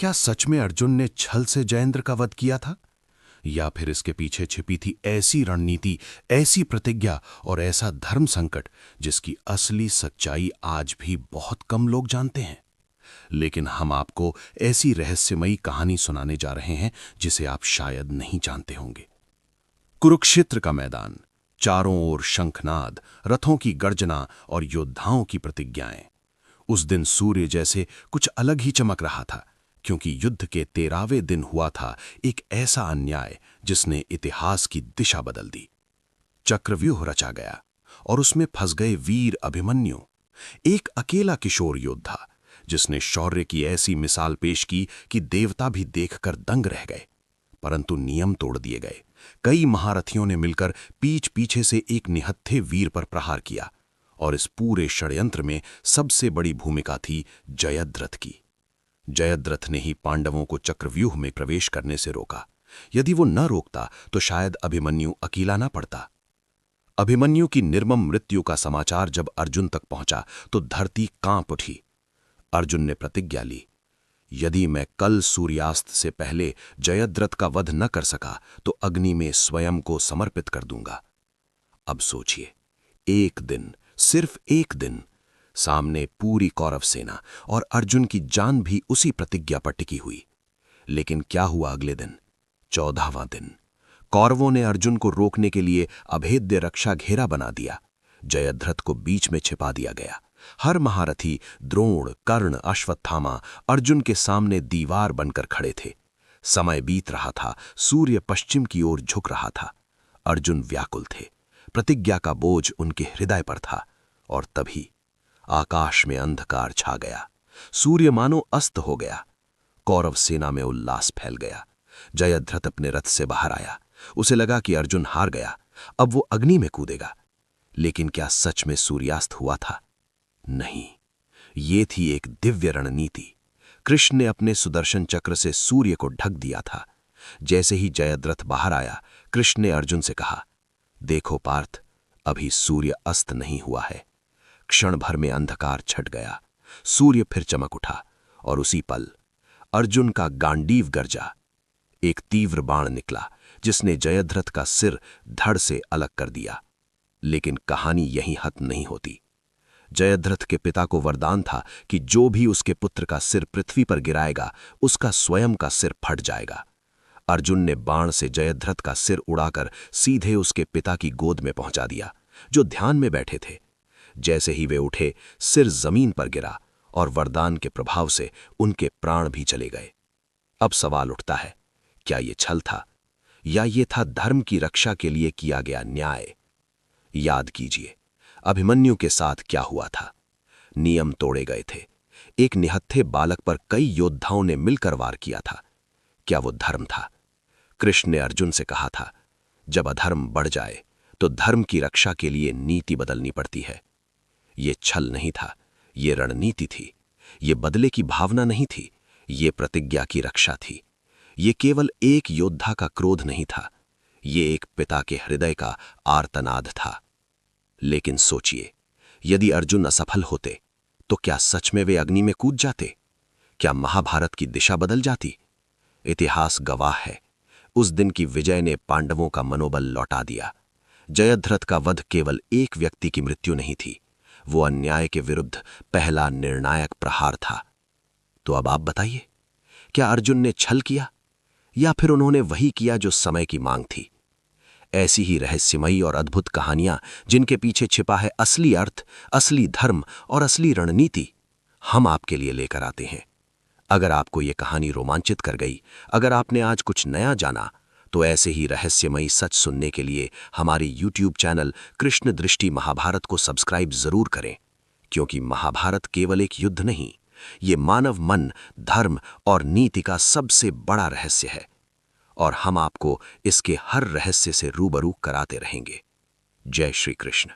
क्या सच में अर्जुन ने छल से जयेंद्र का वध किया था, या फिर इसके पीछे छिपी थी ऐसी रणनीति, ऐसी प्रतिज्ञा और ऐसा धर्म संकट जिसकी असली सच्चाई आज भी बहुत कम लोग जानते हैं। लेकिन हम आपको ऐसी रहस्यमयी कहानी सुनाने जा रहे हैं जिसे आप शायद नहीं जानते होंगे। कुरुक्षेत्र का मैदान, चारों ओर शंखनाद, रथों की गर्जना और योद्धाओं की प्रतिज्ञाएं। उस दिन सूर्य जैसे कुछ अलग ही चमक रहा था, क्योंकि युद्ध के 13वें दिन हुआ था एक ऐसा अन्याय जिसने इतिहास की दिशा बदल दी। चक्रव्यूह रचा गया और उसमें फंस गए वीर अभिमन्यु, एक अकेला किशोर योद्धा जिसने शौर्य की ऐसी मिसाल पेश की कि देवता भी देखकर दंग रह गए। परंतु नियम तोड़ दिए गए। कई महारथियों ने मिलकर पीठ पीछे से एक निहत्थे वीर पर प्रहार किया, और इस पूरे षड्यंत्र में सबसे बड़ी भूमिका थी जयद्रथ की। जयद्रथ ने ही पांडवों को चक्रव्यूह में प्रवेश करने से रोका। यदि वो न रोकता तो शायद अभिमन्यु अकेला न पड़ता। अभिमन्यु की निर्मम मृत्यु का समाचार जब अर्जुन तक पहुंचा तो धरती कांप उठी। अर्जुन ने प्रतिज्ञा ली, यदि मैं कल सूर्यास्त से पहले जयद्रथ का वध न कर सका तो अग्नि में स्वयं को समर्पित कर दूंगा। अब सोचिए, एक दिन, सिर्फ एक दिन, सामने पूरी कौरव सेना और अर्जुन की जान भी उसी प्रतिज्ञा पर टिकी हुई। लेकिन क्या हुआ अगले दिन, 14वां दिन? कौरवों ने अर्जुन को रोकने के लिए अभेद्य रक्षा घेरा बना दिया। जयद्रथ को बीच में छिपा दिया गया। हर महारथी, द्रोण, कर्ण, अश्वत्थामा अर्जुन के सामने दीवार बनकर खड़े थे। समय बीत रहा था, सूर्य पश्चिम की ओर झुक रहा था। अर्जुन व्याकुल थे, प्रतिज्ञा का बोझ उनके हृदय पर था। और तभी आकाश में अंधकार छा गया। सूर्य मानो अस्त हो गया। कौरव सेना में उल्लास फैल गया। जयद्रथ अपने रथ से बाहर आया। उसे लगा कि अर्जुन हार गया, अब वो अग्नि में कूदेगा। लेकिन क्या सच में सूर्यास्त हुआ था? नहीं, ये थी एक दिव्य रणनीति। कृष्ण ने अपने सुदर्शन चक्र से सूर्य को ढक दिया था। जैसे ही जयद्रथ बाहर आया, कृष्ण ने अर्जुन से कहा, देखो पार्थ, अभी सूर्य अस्त नहीं हुआ है। क्षण भर में अंधकार छट गया। सूर्य फिर चमक उठा और उसी पल अर्जुन का गांडीव गरजा। एक तीव्र बाण निकला जिसने जयद्रथ का सिर धड़ से अलग कर दिया। लेकिन कहानी यहीं खत्म नहीं होती। जयद्रथ के पिता को वरदान था कि जो भी उसके पुत्र का सिर पृथ्वी पर गिराएगा उसका स्वयं का सिर फट जाएगा। अर्जुन ने बाण से जयद्रथ का सिर उड़ाकर सीधे उसके पिता की गोद में पहुंचा दिया, जो ध्यान में बैठे थे। जैसे ही वे उठे, सिर जमीन पर गिरा और वरदान के प्रभाव से उनके प्राण भी चले गए। अब सवाल उठता है, क्या ये छल था या ये था धर्म की रक्षा के लिए किया गया न्याय? याद कीजिए, अभिमन्यु के साथ क्या हुआ था। नियम तोड़े गए थे। एक निहत्थे बालक पर कई योद्धाओं ने मिलकर वार किया था। क्या वो धर्म था? कृष्ण ने अर्जुन से कहा था, जब अधर्म बढ़ जाए तो धर्म की रक्षा के लिए नीति बदलनी पड़ती है। ये छल नहीं था, ये रणनीति थी। ये बदले की भावना नहीं थी, ये प्रतिज्ञा की रक्षा थी। ये केवल एक योद्धा का क्रोध नहीं था, ये एक पिता के हृदय का आर्तनाद था। लेकिन सोचिए, यदि अर्जुन असफल होते तो क्या सच में वे अग्नि में कूद जाते? क्या महाभारत की दिशा बदल जाती? इतिहास गवाह है, उस दिन की विजय ने पांडवों का मनोबल लौटा दिया। जयद्रथ का वध केवल एक व्यक्ति की मृत्यु नहीं थी, वो अन्याय के विरुद्ध पहला निर्णायक प्रहार था। तो अब आप बताइए, क्या अर्जुन ने छल किया या फिर उन्होंने वही किया जो समय की मांग थी? ऐसी ही रहस्यमयी और अद्भुत कहानियां जिनके पीछे छिपा है असली अर्थ, असली धर्म और असली रणनीति, हम आपके लिए लेकर आते हैं। अगर आपको ये कहानी रोमांचित कर गई, अगर आपने आज कुछ नया जाना, तो ऐसे ही रहस्यमयी सच सुनने के लिए हमारे YouTube चैनल कृष्ण दृष्टि महाभारत को सब्सक्राइब जरूर करें। क्योंकि महाभारत केवल एक युद्ध नहीं, ये मानव मन, धर्म और नीति का सबसे बड़ा रहस्य है। और हम आपको इसके हर रहस्य से रूबरू कराते रहेंगे। जय श्री कृष्ण।